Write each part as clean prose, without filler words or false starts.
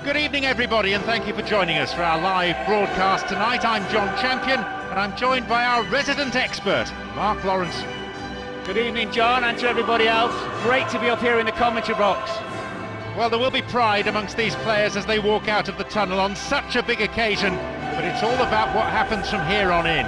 Good evening everybody, and thank you for joining us for our live broadcast tonight. I'm John Champion and I'm joined by our resident expert, Mark Lawrence. Good evening John, and to everybody else. Great to be up here in the commentary box. Well, there will be pride amongst these players as they walk out of the tunnel on such a big occasion, but it's all about what happens from here on in.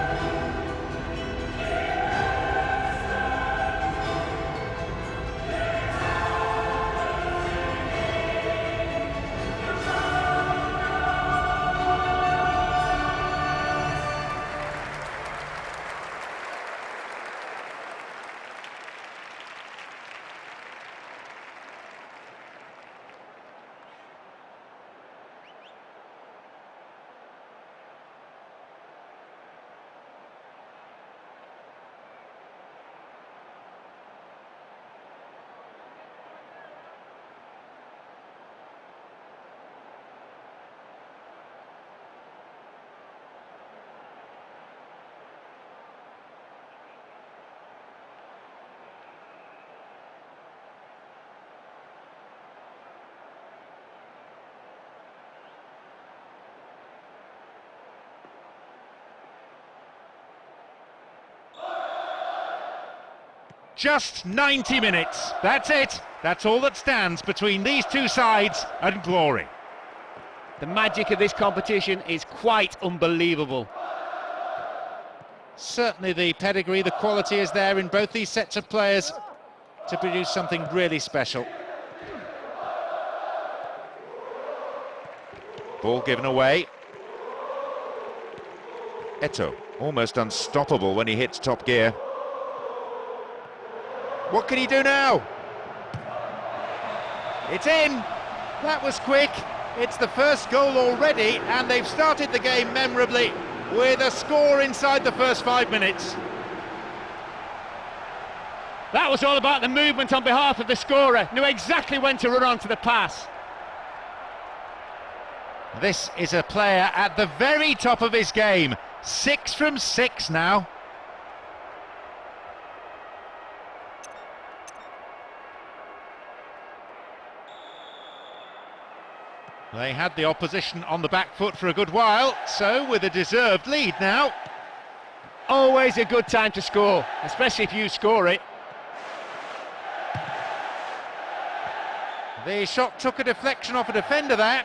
Just 90 minutes, that's it. That's all that stands between these two sides and glory. The magic of this competition is quite unbelievable. Certainly the pedigree, the quality is there in both these sets of players to produce something really special. Ball given away. Eto'o, almost unstoppable when he hits top gear. What can he do now? It's in. That was quick. It's the first goal already, and they've started the game memorably with a score inside the first 5 minutes. That was all about the movement on behalf of the scorer. Knew exactly when to run onto the pass. This is a player at the very top of his game. 6 from 6 now. They had the opposition on the back foot for a good while, so with a deserved lead now. Always a good time to score, especially if you score it. The shot took a deflection off a defender there.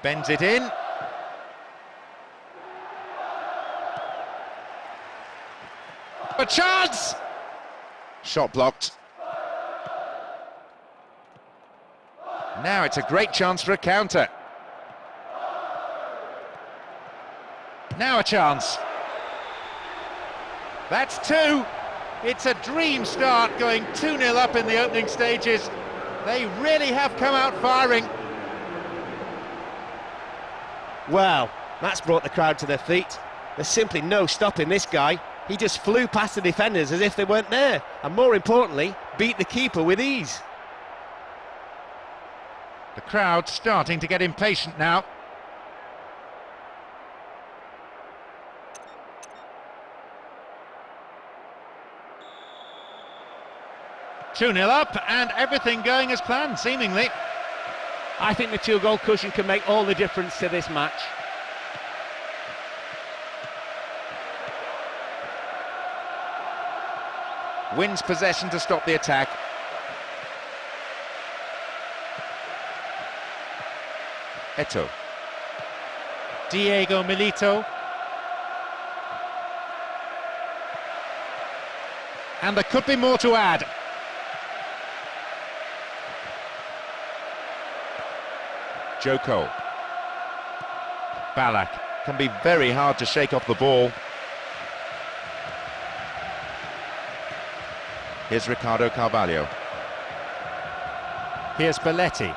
Bends it in. A chance! Shot blocked. Now it's a great chance for a counter. Now a chance. That's 2. It's a dream start, going 2-0 up in the opening stages. They really have come out firing. Well, that's brought the crowd to their feet. There's simply no stopping this guy. He just flew past the defenders as if they weren't there, and more importantly, beat the keeper with ease. The crowd starting to get impatient now. Two 0 up, and everything going as planned, seemingly. I think the 2-goal cushion can make all the difference to this match. Wins possession to stop the attack. Eto'o. Diego Milito. And there could be more to add. Joko. Ballack. Can be very hard to shake off the ball. Here's Ricardo Carvalho. Here's Belletti.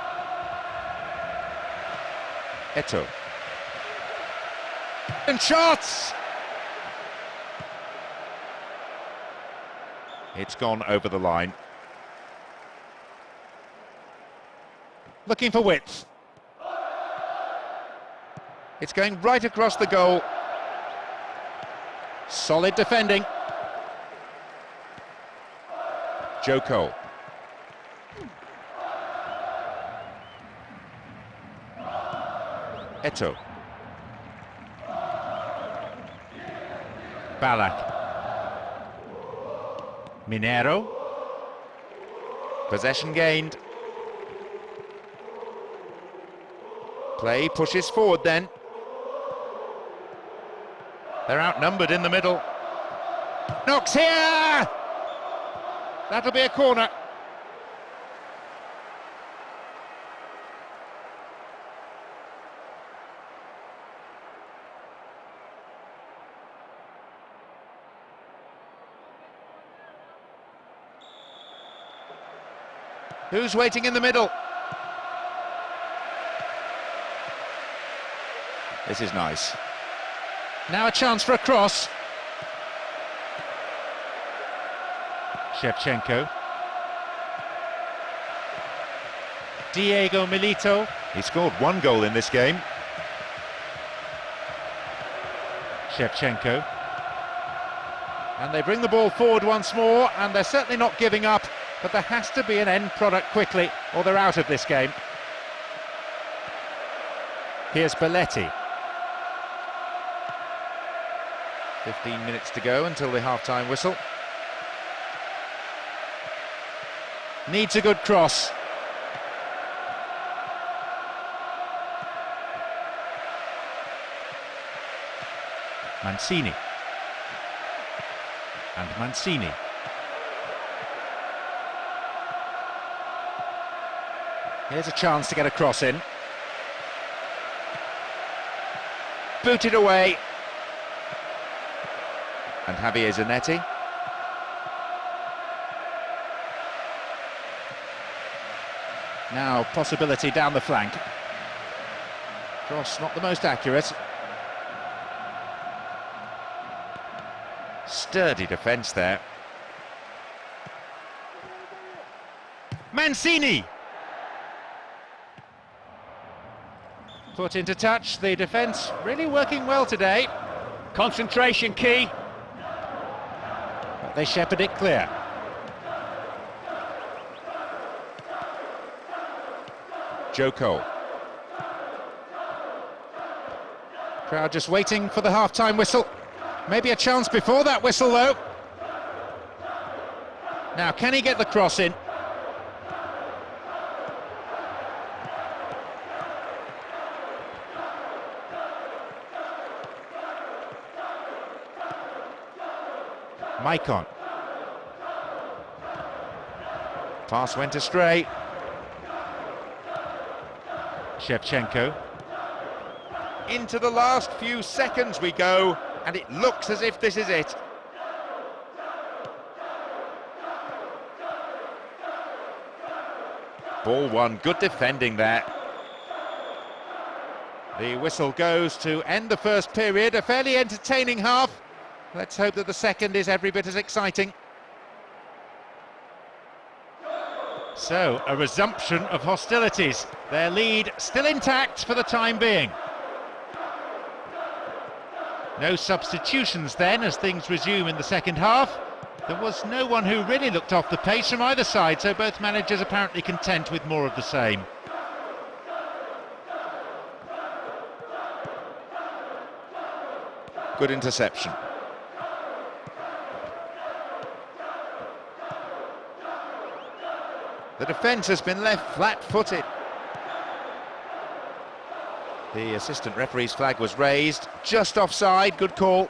Eto'o. And shots! It's gone over the line. Looking for width. It's going right across the goal. Solid defending. Joko. Eto'o. Ballack. Minero. Possession gained. Play pushes forward then. They're outnumbered in the middle. Knocks here! That'll be a corner. Who's waiting in the middle? This is nice. Now a chance for a cross. Shevchenko. Diego Milito. He scored one goal in this game. Shevchenko. And they bring the ball forward once more, and they're certainly not giving up, but there has to be an end product quickly, or they're out of this game. Here's Belletti. 15 minutes to go until the half-time whistle. Needs a good cross. Mancini. And Mancini. Here's a chance to get a cross in. Booted away. And Javier Zanetti. Now possibility down the flank. Cross not the most accurate. Sturdy defence there. Mancini! Put into touch, the defence really working well today. Concentration key. But they shepherd it clear. Joe Cole. Crowd just waiting for the half-time whistle. Maybe a chance before that whistle though. Now can he get the cross in? Maicon. Pass went astray. Shevchenko. Into the last few seconds we go, and it looks as if this is it. Ball won, good defending there. The whistle goes to end the first period, a fairly entertaining half. Let's hope that the second is every bit as exciting. So, a resumption of hostilities. Their lead still intact for the time being. No substitutions then as things resume in the second half. There was no one who really looked off the pace from either side, so both managers apparently content with more of the same. Good interception. The defence has been left flat-footed. The assistant referee's flag was raised, just offside, good call.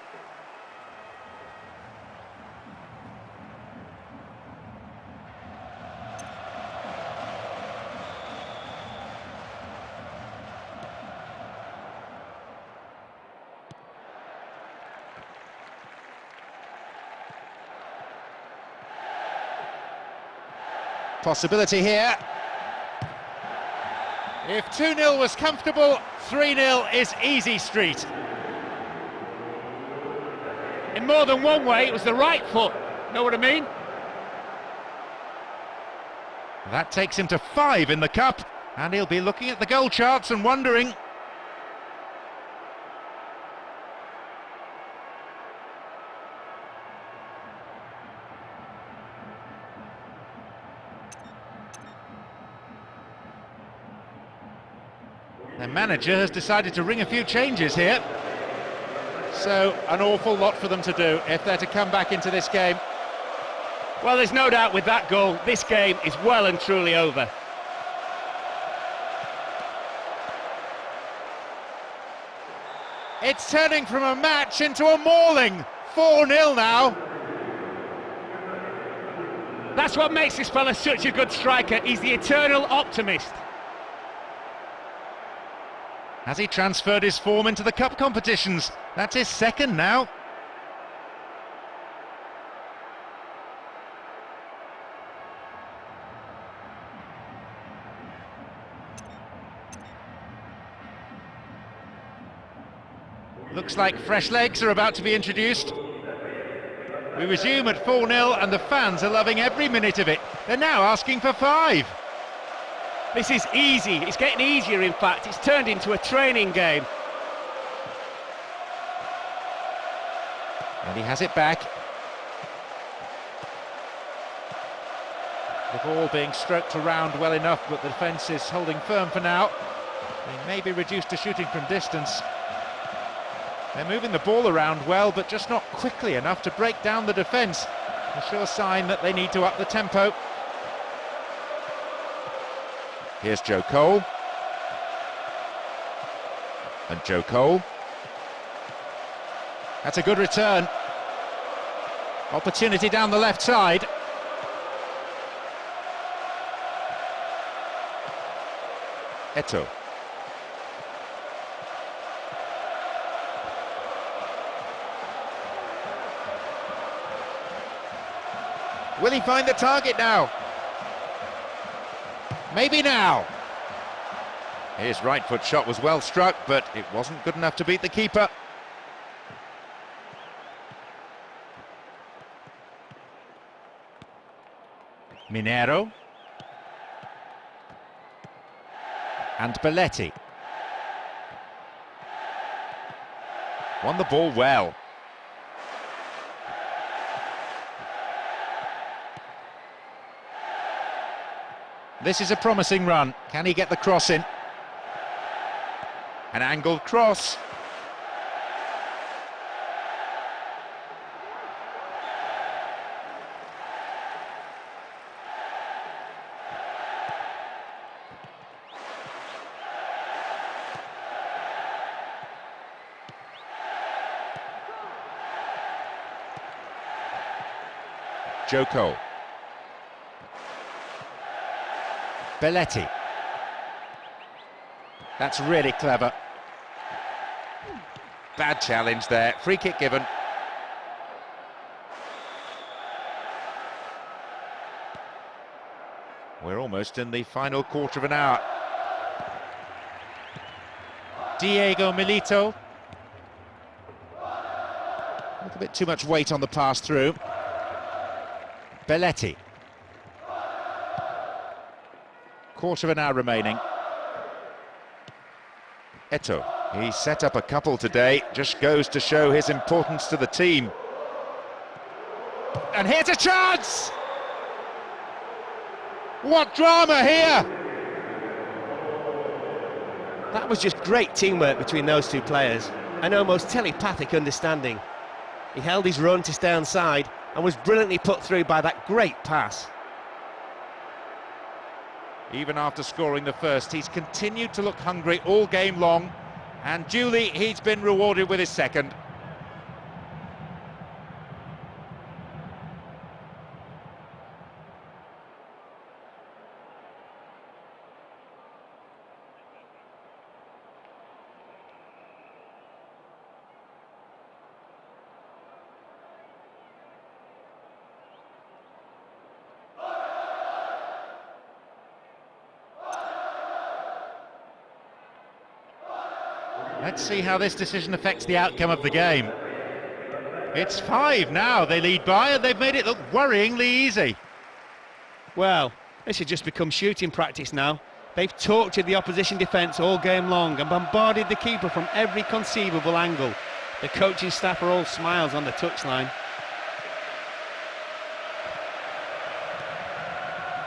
Possibility here. If 2-0 was comfortable, 3-0 is easy street. In more than one way, it was the right foot. Know what I mean? That takes him to 5 in the cup, and he'll be looking at the goal charts and wondering. Their manager has decided to ring a few changes here. So, an awful lot for them to do if they're to come back into this game. Well, there's no doubt with that goal, this game is well and truly over. It's turning from a match into a mauling. 4-0 now. That's what makes this fella such a good striker. He's the eternal optimist. Has he transferred his form into the cup competitions? That's his second now. Looks like fresh legs are about to be introduced. We resume at 4-0 and the fans are loving every minute of it. They're now asking for 5. This is easy, it's getting easier in fact, it's turned into a training game. And he has it back. The ball being stroked around well enough, but the defence is holding firm for now. They may be reduced to shooting from distance. They're moving the ball around well, but just not quickly enough to break down the defence. A sure sign that they need to up the tempo. Here's Joe Cole. And Joe Cole. That's a good return. Opportunity down the left side. Eto'o. Will he find the target now? Maybe now. His right foot shot was well struck, but it wasn't good enough to beat the keeper. Minero. And Belletti. Won the ball well. This is a promising run. Can he get the cross in? An angled cross. Joe Cole. Belletti. That's really clever. Bad challenge there. Free kick given. We're almost in the final quarter of an hour. Diego Milito. A little bit too much weight on the pass through. Belletti. Quarter of an hour remaining. Eto'o, he set up a couple today, just goes to show his importance to the team. And here's a chance! What drama here! That was just great teamwork between those two players, an almost telepathic understanding. He held his run to stay on side and was brilliantly put through by that great pass. Even after scoring the first, he's continued to look hungry all game long, and duly he's been rewarded with his second. Let's see how this decision affects the outcome of the game. It's 5 now, they lead by, and they've made it look worryingly easy. Well, this has just become shooting practice now. They've tortured the opposition defence all game long and bombarded the keeper from every conceivable angle. The coaching staff are all smiles on the touchline.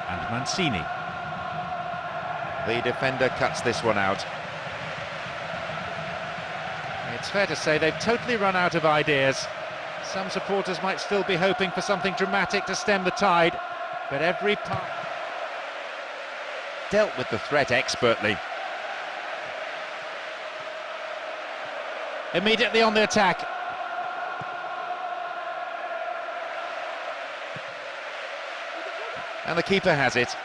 And Mancini. The defender cuts this one out. It's fair to say they've totally run out of ideas. Some supporters might still be hoping for something dramatic to stem the tide, but every part dealt with the threat expertly. Immediately on the attack. And the keeper has it.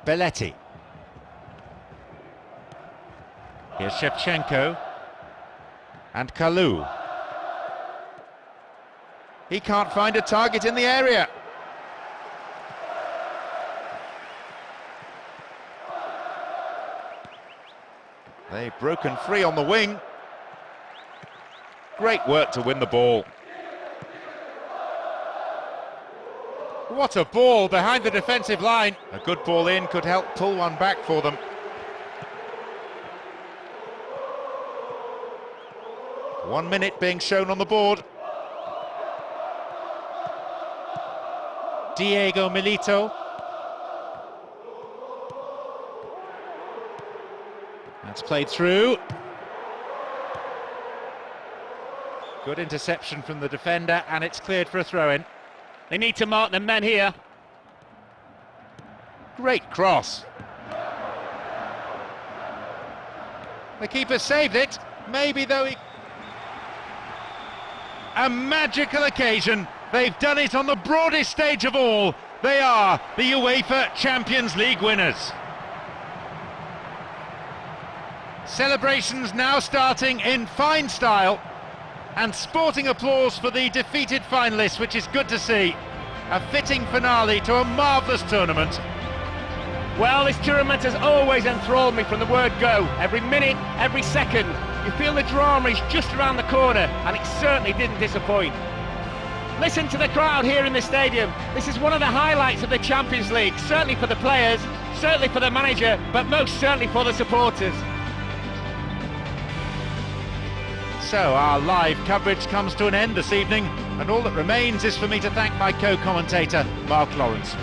Belletti. Here's Shevchenko. And Kalou. He can't find a target in the area. They've broken free on the wing. Great work to win the ball. What a ball behind the defensive line. A good ball in could help pull one back for them. One minute being shown on the board. Diego Milito. That's played through. Good interception from the defender, and it's cleared for a throw-in. They need to mark the men here. Great cross. The keeper saved it. Maybe though he... A magical occasion. They've done it on the broadest stage of all. They are the UEFA Champions League winners. Celebrations now starting in fine style, and sporting applause for the defeated finalists, which is good to see. A fitting finale to a marvellous tournament. Well, this tournament has always enthralled me from the word go. Every minute, every second, you feel the drama is just around the corner, and it certainly didn't disappoint. Listen to the crowd here in the stadium. This is one of the highlights of the Champions League, certainly for the players, certainly for the manager, but most certainly for the supporters. So our live coverage comes to an end this evening, and all that remains is for me to thank my co-commentator, Mark Lawrence.